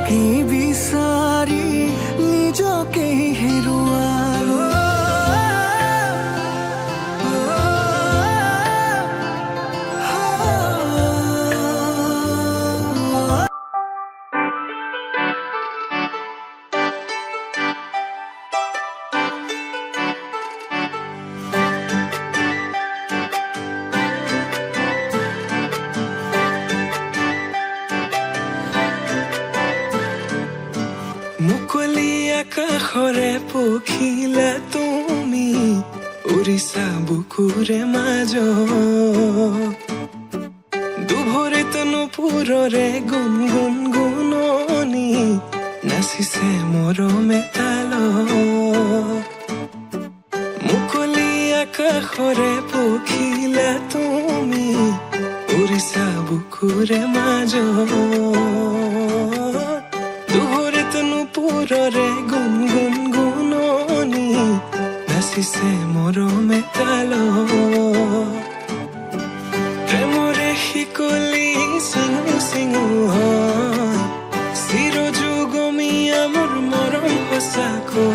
কি বিচাৰি নিজকে হেৰুৱালো মুকলি আকাশৰে পখিলা তুমি উৰিছা বুকুৰে মাজত দুভৰিত নুপুৰৰে গুণ গুণ গুণনি নাচিছে মৰমে তালত মুকলি আকাশৰে পখিলা তুমি উৰিছা বুকুৰে মাজত দুভৰিত নুপুৰৰে গুণ গুণ গুণনি নাচিছে মৰমে তালত প্ৰেমৰে শিকলি চিঙু চিঙু হয় চিৰযুগমীয়া মোৰ মৰম সঁচাকৈ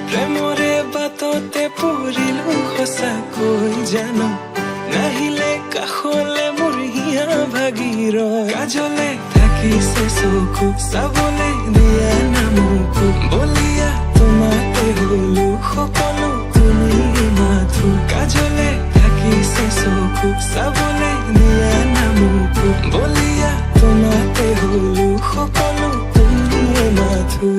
প্ৰেমৰে বাটতে পৰিলো সঁচাকৈ জানো নাহিলে কাষলে মোৰ হিয়া ভাগিৰ কাজলে থাকিছে চকু চাবলে দিয়া নামকো বলিয়া তোমাতে হলো সকলো তুমি মাথো কাজলে থাকিছে চকু চাবলে দিয়া নামকো বলিয়া তোমাতে হলো সকলো তুমি মাথো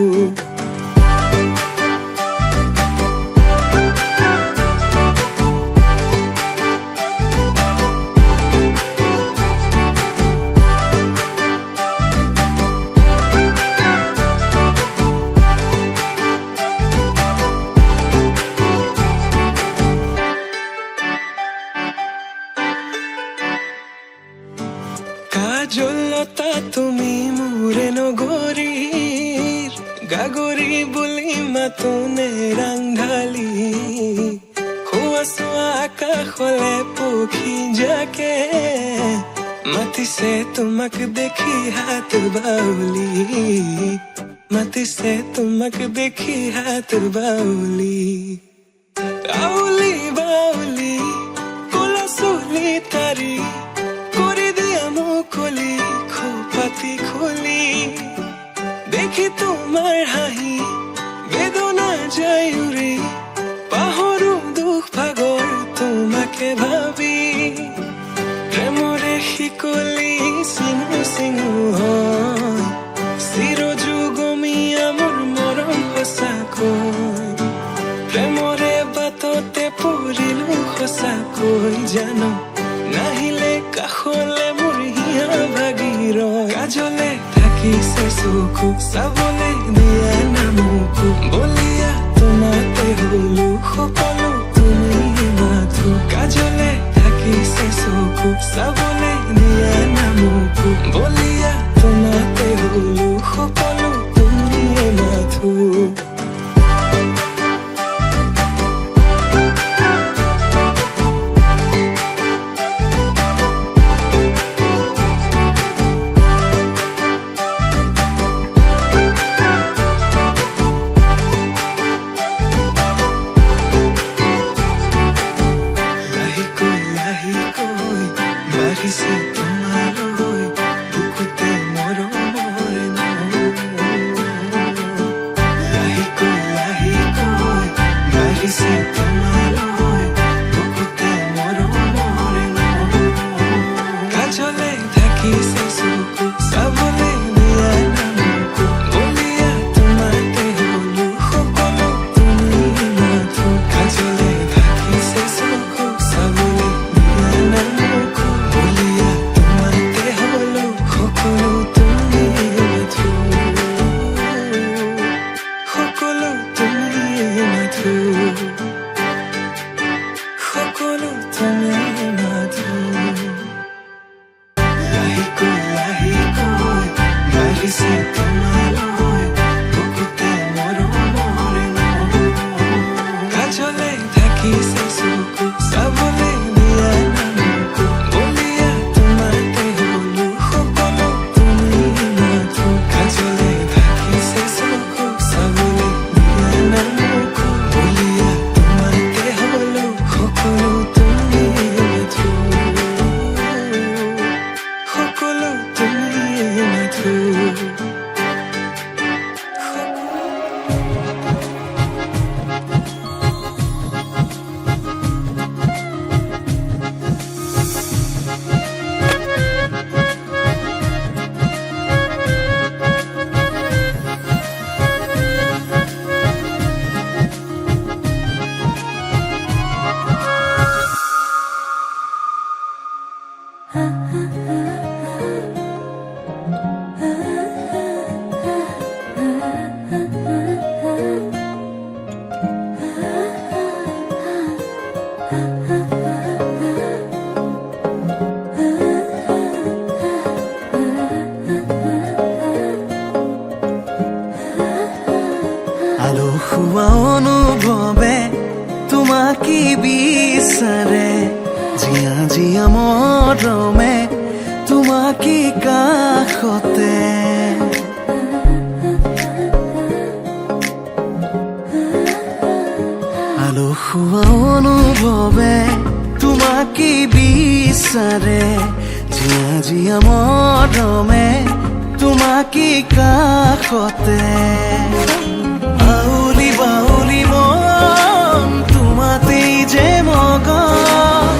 কাজলতা তুমি মোৰে নগৰীৰ গাগৰি বুলি মাতোনে ৰাংঢালি হোৱা চোৱা আকাশলে পক্ষী যাকে মাতিছে তোমাক দেখি হাত বাউলি মাতিছে তোমাক দেখি হাত বাউলি আউলি বাউলি কলা চুলি তাৰি মুকলি খোপাতি খুলি দেখি তোমাৰ হাঁহি বেদনা যায় উৰি পাহৰো দুখ ভাগৰ তোমাকে ভাবি প্ৰেমৰে শিকলি চিঙু চিঙু হয় চিৰযুগমীয়া মোৰ মৰম সঁচাকৈ প্ৰেমৰে বাটতে পৰিলো সঁচাকৈ জানো নাহিলে কাষলে ভাগিৰ কাজলে থাকিছে চকু চাবলে দিয়া নামকো বলিয়া তোমাতে হলো সকলো তুমি মাথো কাজলে থাকিছে চকু চাবলে দিয়া নামকো বলিয়া তোমাতে হলো সকলো তুমি মাথো বাঢ়িছে তোমালৈ বুকুতে মৰমৰে লাহেকৈ লাহেকৈ বাঢ়িছে তোমালৈ বুকুতে মৰমৰে কাজলে থাকিছে চকু চাবলে দিয়া নামকো বলিয়া তোমাতে হলো সকলো তুমি মাথো কাজলে থাকিছে চকু চাবলে দিয়া নামকো সকলো তুমি মাথো লাহেকৈ লাহেকৈ বাঢ়িছে তোমালৈ বুকুতে মৰমৰে কাজলে থাকিছে চকু চাবলে দিয়া নামকো বলিয়া তোমাতে হলো সকলো তুমি মাথো আলসুৱা অনুভৱে তোমাকে বিচাৰে জিয়া জিয়া মৰমে তোমাকে কাষতে আলসুৱা অনুভৱে তোমাকে বিচাৰে জিয়া জিয়া মৰমে তোমাকে কাষতে আউলি বাউলি মন তোমাতেই যে মগন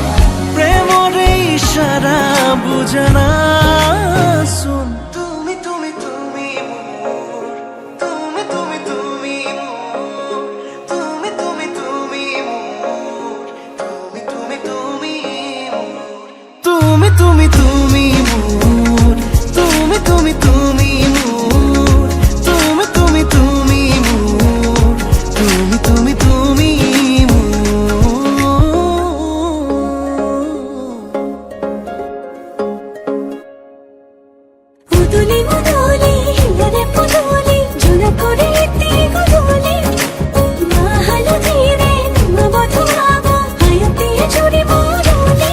প্ৰেমৰে ইশাৰা বুজনাচোন তুমি তুমি তুমি মোৰ তুমি তুমি তুমি মোৰ তুমি তুমি তুমি মোৰ তুমি তুমি তুমি মোৰ তুমি তুমি তুমি মোৰ তুমি তুমি তুমি মোৰ তুমি তুমি তুমি মোৰ তুমি তুমি তুমি উদুলি মুদুলি হিয়ারে পুদুলি জোনা করে এতে গুদুলি মাহালো ধীরে তোমা বধুয়াব হায়তে জুড়ে মরুলি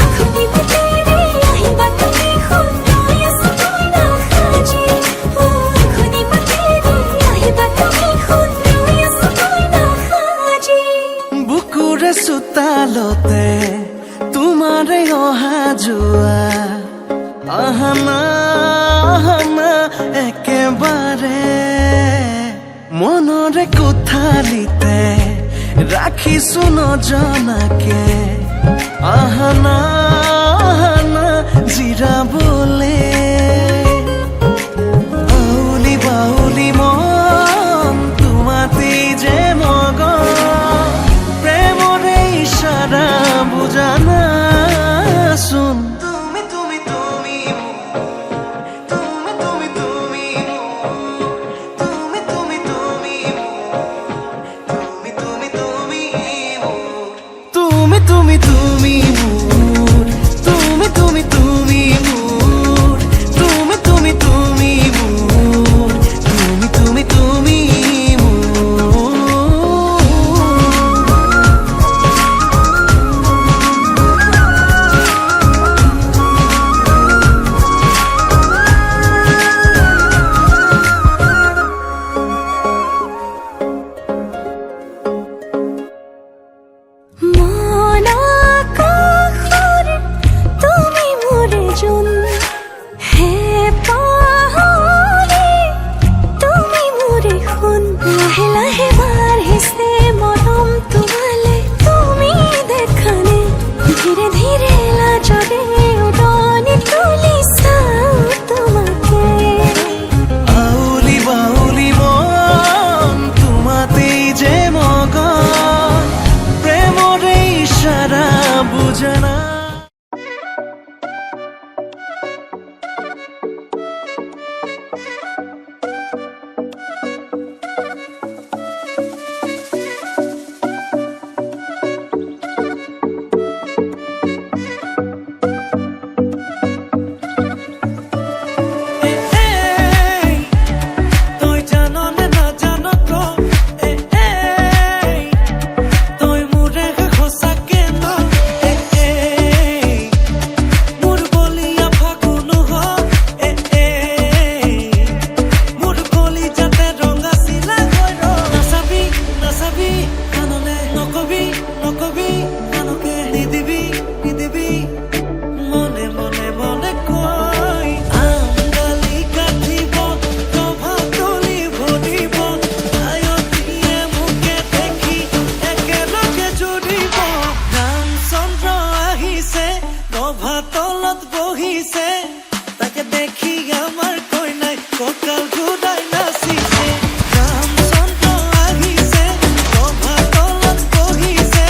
আখুনি মুতেরে আহিবা তুমি খুন রয়াস তুই না খাজি আখুনি মুতেরে আহিবা তুমি খুন রয়াস তুই না খাজি বুকুৰে চোতালতে তোমাৰে অহা যোৱা আহানা আহানা একেবাৰে মনৰে কোঠালিতে ৰাখিছো নজনাকে আহানা আহানা জিৰাবলে আউলি বাউলি মন তোমাতেই যে মগন প্ৰেমৰে ইশাৰা বুজনাচোন তুমি তুমি তুমি তুমি তুমি তুমি তুমি তুমি তুমি তুমি তুমি তুমি তুমি তুমি তুমি মোৰ তুমি তুমি তুমি মোৰ তুমি তুমি তুমি মোৰ তুমি তুমি তুমি মোৰ মন আকাশৰে তুমি মোৰে জোন হে পাহৰি তুমি মোৰে সোণ লাহে লাহে বাঢ়িছে মৰম তোমালে তুমি দেখানে ধীৰে ধীৰে লাজৰে উদনি তুলি চাওঁ তোমাকে আউলি বাউলি মন তোমাতেই যে মগন প্ৰেমৰে ইশাৰা বুজনা তই জানো নে নাজানো তো তই মোৰে সঁচাকে ন মোৰ বলিয়া ফাগুন মোৰ কলি যাতে ৰঙা চিলা নাচাবি নাচাবি কাণলে নকবি নকবি কাণকে নিদিবি নিদিবি মনে মনে মনে কৈ আঙালি কাটিব প্ৰভাতলি ভৰিব আয়তিয়ে মোকে দেখি একেলগে জুৰিব ৰামচন্দ্ৰ আহিছে প্ৰভাতলত বহিছে তাকে দেখি আমাৰ কইনাই কঁকাল ঘূৰাই নাচিছে ৰামচন্দ্ৰ আহিছে প্ৰভাতলত বহিছে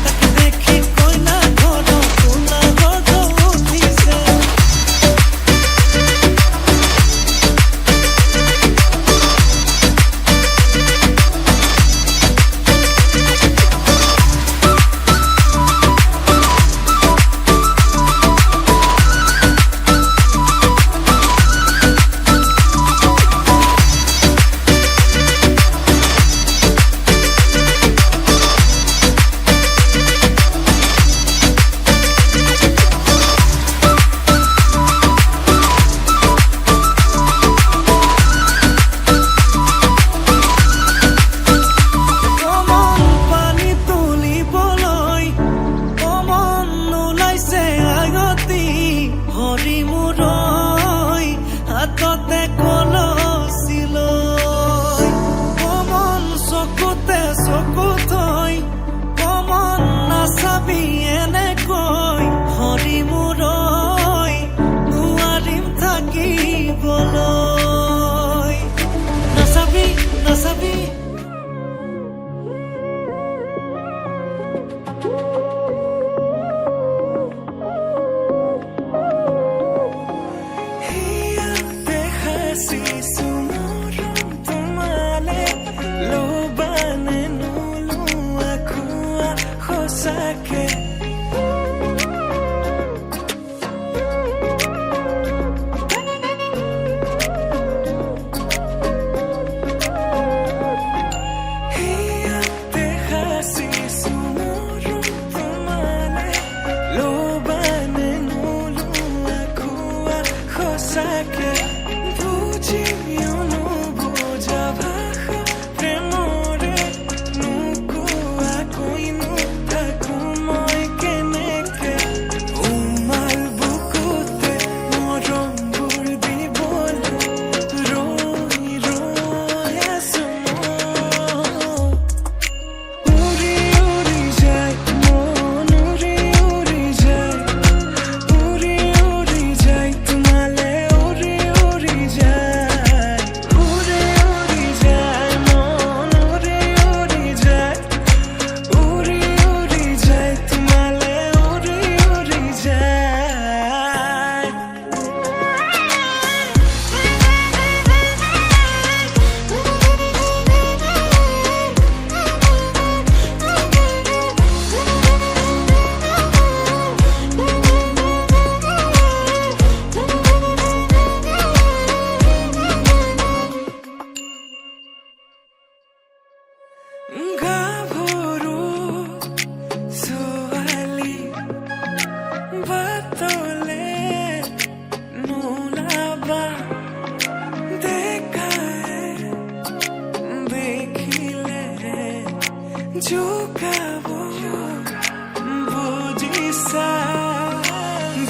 তাকে দেখি কইনা ঘৰ কোলাহল উঠিছে কলচিলৈ কমন চকুতে চকু থৈ কমন নাচাবি এনেকৈ হৰি মূৰৈ নোৱাৰিম থাকিবলৈ নাচাবি নাচাবি গাভৰু ছোৱালী বাটলে নোলাবা দেখাই দেখিলে জোকাব বুজিছা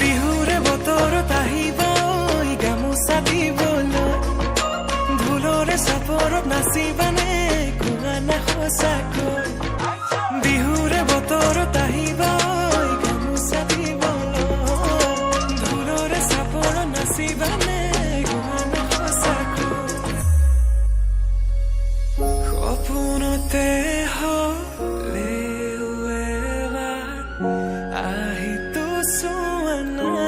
বিহুৰে বতৰত আহিবা ঐ গামোচা দিবলৈ ঢোলৰে চাপৰত নাচিবানে কোৱানা সঁচাকৈ বিহুৰে বতৰত আহিবা ঐ গামোচা দিবলৈ ঢোলৰে চাপৰত নাচিবানে কোৱানা সঁচাকৈ সপোনতে হ'লেও এবাৰ আহিতো চোৱা নাই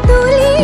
তুলি